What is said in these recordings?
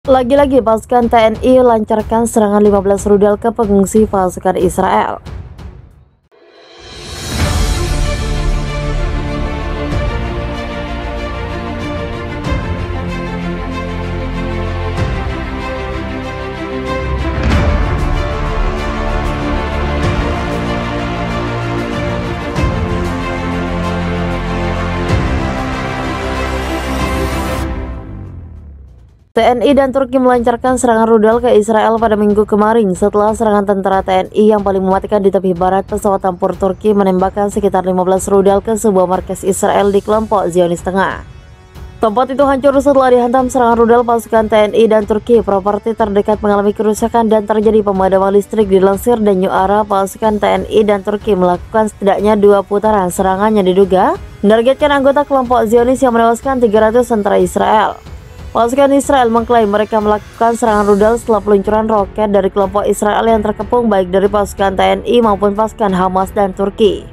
Lagi-lagi pasukan TNI lancarkan serangan 15 rudal ke pengungsi pasukan Israel. TNI dan Turki melancarkan serangan rudal ke Israel pada Minggu kemarin setelah serangan tentara TNI yang paling mematikan di tepi barat. Pesawat tempur Turki menembakkan sekitar 15 rudal ke sebuah markas Israel di kelompok Zionis Tengah. Tempat itu hancur setelah dihantam serangan rudal pasukan TNI dan Turki. Properti terdekat mengalami kerusakan dan terjadi pemadaman listrik. Dilansir dan New Ara, pasukan TNI dan Turki melakukan setidaknya 2 putaran serangan yang diduga menargetkan anggota kelompok Zionis yang menewaskan 300 tentara Israel. Pasukan Israel mengklaim mereka melakukan serangan rudal setelah peluncuran roket dari kelompok Israel yang terkepung baik dari pasukan TNI maupun pasukan Hamas dan Turki.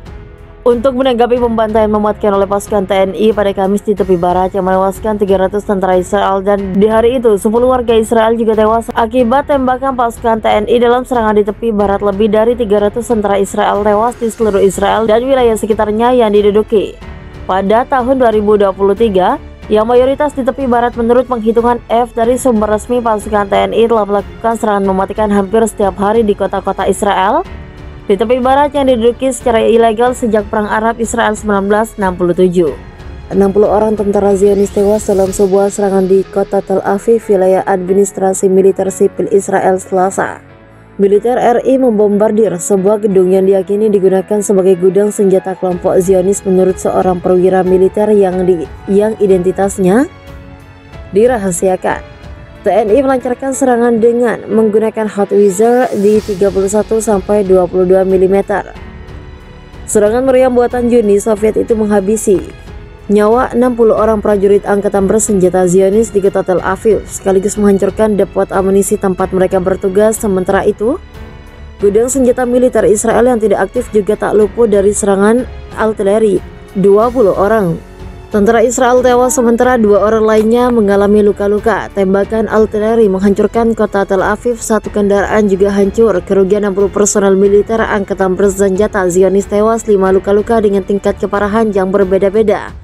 Untuk menanggapi pembantaian mematikan oleh pasukan TNI pada Kamis di tepi barat yang menewaskan 300 tentara Israel, dan di hari itu 10 warga Israel juga tewas akibat tembakan pasukan TNI dalam serangan di tepi barat. Lebih dari 300 tentara Israel tewas di seluruh Israel dan wilayah sekitarnya yang diduduki. Pada tahun 2023, yang mayoritas di tepi barat, menurut penghitungan F dari sumber resmi, pasukan TNI telah melakukan serangan mematikan hampir setiap hari di kota-kota Israel di tepi barat yang diduduki secara ilegal sejak Perang Arab Israel 1967. 60 orang tentara Zionis tewas dalam sebuah serangan di kota Tel Aviv, wilayah administrasi militer sipil Israel, Selasa. Militer RI membombardir sebuah gedung yang diyakini digunakan sebagai gudang senjata kelompok Zionis, menurut seorang perwira militer yang identitasnya dirahasiakan. TNI melancarkan serangan dengan menggunakan Hot Wizard di 31-22 mm. Serangan meriam buatan Uni Soviet itu menghabisi nyawa 60 orang prajurit angkatan bersenjata Zionis di kota Tel Aviv, sekaligus menghancurkan depot amunisi tempat mereka bertugas. Sementara itu, gudang senjata militer Israel yang tidak aktif juga tak luput dari serangan artileri. 20 orang tentara Israel tewas, sementara 2 orang lainnya mengalami luka-luka. Tembakan artileri menghancurkan kota Tel Aviv. 1 kendaraan juga hancur. Kerugian 60 personel militer angkatan bersenjata Zionis tewas, 5 luka-luka dengan tingkat keparahan yang berbeda-beda,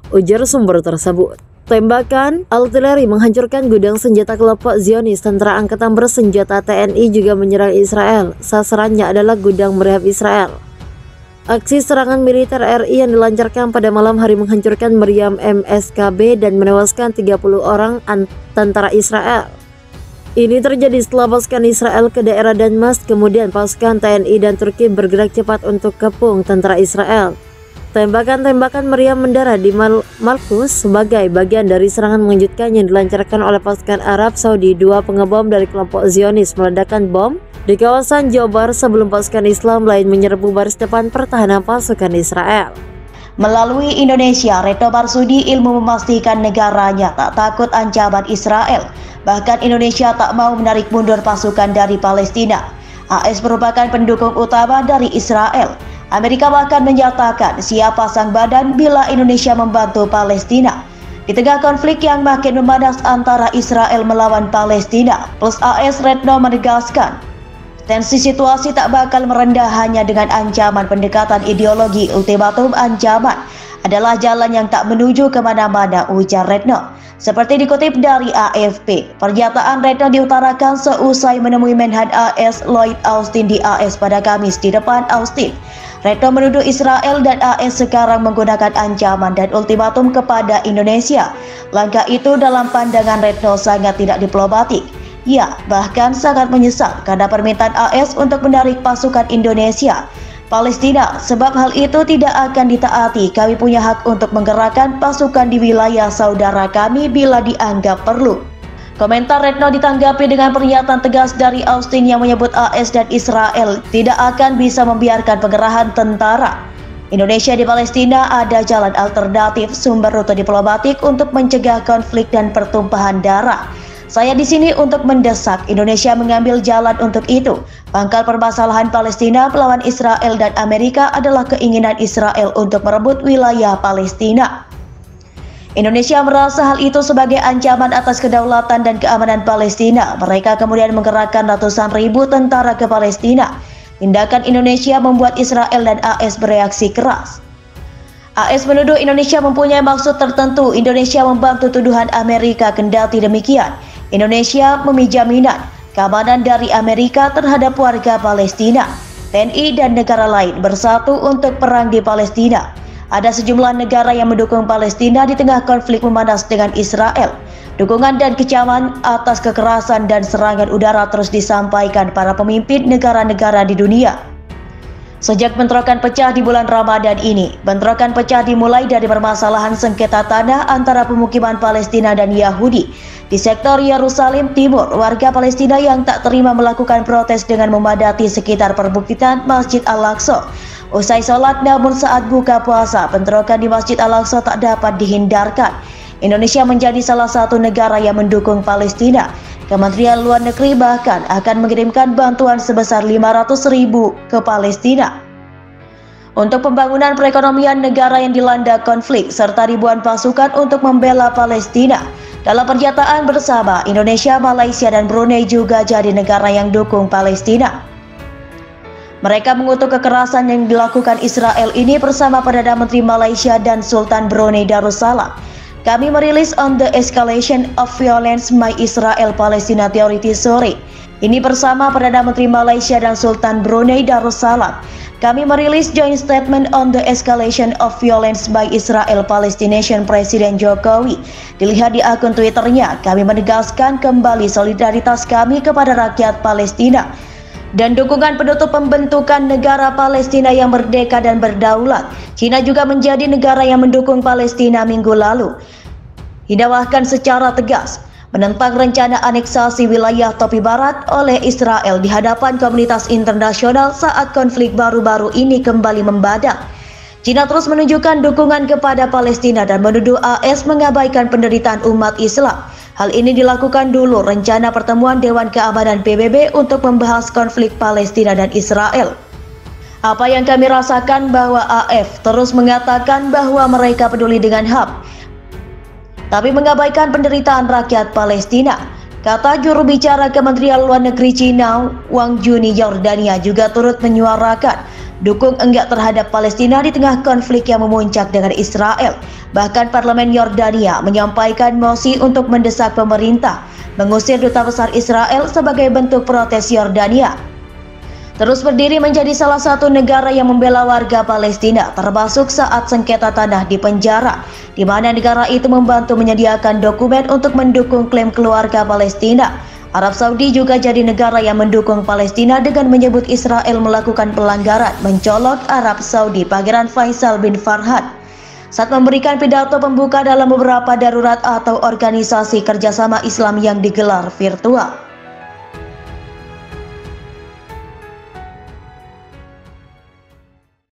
ujar sumber tersebut. Tembakan artileri menghancurkan gudang senjata kelompok Zionis. Tentara angkatan bersenjata TNI juga menyerang Israel. Sasarannya adalah gudang meriam Israel. Aksi serangan militer RI yang dilancarkan pada malam hari menghancurkan meriam MSKB dan menewaskan 30 orang tentara Israel. Ini terjadi setelah pasukan Israel ke daerah Damas, kemudian pasukan TNI dan Turki bergerak cepat untuk kepung tentara Israel. Tembakan-tembakan meriam mendarat di Malkus sebagai bagian dari serangan mengejutkan yang dilancarkan oleh pasukan Arab Saudi. 2 pengebom dari kelompok Zionis meledakkan bom di kawasan Jobar sebelum pasukan Islam lain menyerbu baris depan pertahanan pasukan Israel. Melalui Indonesia, Retno Marsudi Ilmu memastikan negaranya tak takut ancaman Israel. Bahkan Indonesia tak mau menarik mundur pasukan dari Palestina. AS merupakan pendukung utama dari Israel. Amerika bahkan menyatakan siap pasang badan bila Indonesia membantu Palestina. Di tengah konflik yang makin memanas antara Israel melawan Palestina, plus AS, Retno menegaskan tensi situasi tak bakal merendah hanya dengan ancaman. Pendekatan ideologi, ultimatum ancaman adalah jalan yang tak menuju kemana-mana, ujar Retno. Seperti dikutip dari AFP, pernyataan Retno diutarakan seusai menemui Menhan AS Lloyd Austin di AS pada Kamis. Di depan Austin, Retno menuduh Israel dan AS sekarang menggunakan ancaman dan ultimatum kepada Indonesia. Langkah itu dalam pandangan Retno sangat tidak diplomatik. Ya, bahkan sangat menyesal karena permintaan AS untuk menarik pasukan Indonesia Palestina. Sebab hal itu tidak akan ditaati. Kami punya hak untuk menggerakkan pasukan di wilayah saudara kami bila dianggap perlu. Komentar Retno ditanggapi dengan pernyataan tegas dari Austin yang menyebut AS dan Israel tidak akan bisa membiarkan pengerahan tentara Indonesia di Palestina. Ada jalan alternatif, sumber rute diplomatik untuk mencegah konflik dan pertumpahan darah. Saya di sini untuk mendesak Indonesia mengambil jalan untuk itu. Pangkal permasalahan Palestina melawan Israel dan Amerika adalah keinginan Israel untuk merebut wilayah Palestina. Indonesia merasa hal itu sebagai ancaman atas kedaulatan dan keamanan Palestina. Mereka kemudian menggerakkan ratusan ribu tentara ke Palestina. Tindakan Indonesia membuat Israel dan AS bereaksi keras. AS menuduh Indonesia mempunyai maksud tertentu. Indonesia membantu tuduhan Amerika. Kendati demikian, Indonesia meminjam jaminan keamanan dari Amerika terhadap warga Palestina. TNI dan negara lain bersatu untuk perang di Palestina. Ada sejumlah negara yang mendukung Palestina di tengah konflik memanas dengan Israel. Dukungan dan kecaman atas kekerasan dan serangan udara terus disampaikan para pemimpin negara-negara di dunia. Sejak bentrokan pecah di bulan Ramadan ini, bentrokan pecah dimulai dari permasalahan sengketa tanah antara pemukiman Palestina dan Yahudi. Di sektor Yerusalem Timur, warga Palestina yang tak terima melakukan protes dengan memadati sekitar perbukitan Masjid Al-Aqsa. Usai sholat namun saat buka puasa, bentrokan di Masjid Al-Aqsa tak dapat dihindarkan. Indonesia menjadi salah satu negara yang mendukung Palestina. Kementerian Luar Negeri bahkan akan mengirimkan bantuan sebesar 500.000 ke Palestina untuk pembangunan perekonomian negara yang dilanda konflik serta ribuan pasukan untuk membela Palestina. Dalam pernyataan bersama, Indonesia, Malaysia, dan Brunei juga jadi negara yang dukung Palestina. Mereka mengutuk kekerasan yang dilakukan Israel ini bersama Perdana Menteri Malaysia dan Sultan Brunei Darussalam. Kami merilis on the escalation of violence by Israel-Palestina Authority sore ini bersama Perdana Menteri Malaysia dan Sultan Brunei Darussalam. Kami merilis joint statement on the escalation of violence by Israel-Palestination Presiden Jokowi. Dilihat di akun Twitternya, kami menegaskan kembali solidaritas kami kepada rakyat Palestina dan dukungan penutup pembentukan negara Palestina yang merdeka dan berdaulat. China juga menjadi negara yang mendukung Palestina minggu lalu. Hidawahkan secara tegas menentang rencana aneksasi wilayah tepi barat oleh Israel di hadapan komunitas internasional saat konflik baru-baru ini kembali membadang. China terus menunjukkan dukungan kepada Palestina dan menuduh AS mengabaikan penderitaan umat Islam. Hal ini dilakukan dulu rencana pertemuan Dewan Keamanan PBB untuk membahas konflik Palestina dan Israel. Apa yang kami rasakan bahwa AF terus mengatakan bahwa mereka peduli dengan HAM, tapi mengabaikan penderitaan rakyat Palestina, kata juru bicara Kementerian Luar Negeri Cina, Wang Juni. Yordania juga turut menyuarakan dukung enggak terhadap Palestina di tengah konflik yang memuncak dengan Israel. Bahkan Parlemen Yordania menyampaikan mosi untuk mendesak pemerintah mengusir duta besar Israel sebagai bentuk protes Yordania terus berdiri menjadi salah satu negara yang membela warga Palestina, termasuk saat sengketa tanah di penjara, di mana negara itu membantu menyediakan dokumen untuk mendukung klaim keluarga Palestina. Arab Saudi juga jadi negara yang mendukung Palestina dengan menyebut Israel melakukan pelanggaran, mencolok Arab Saudi. Pangeran Faisal bin Farhan saat memberikan pidato pembuka dalam beberapa darurat atau organisasi kerjasama Islam yang digelar virtual.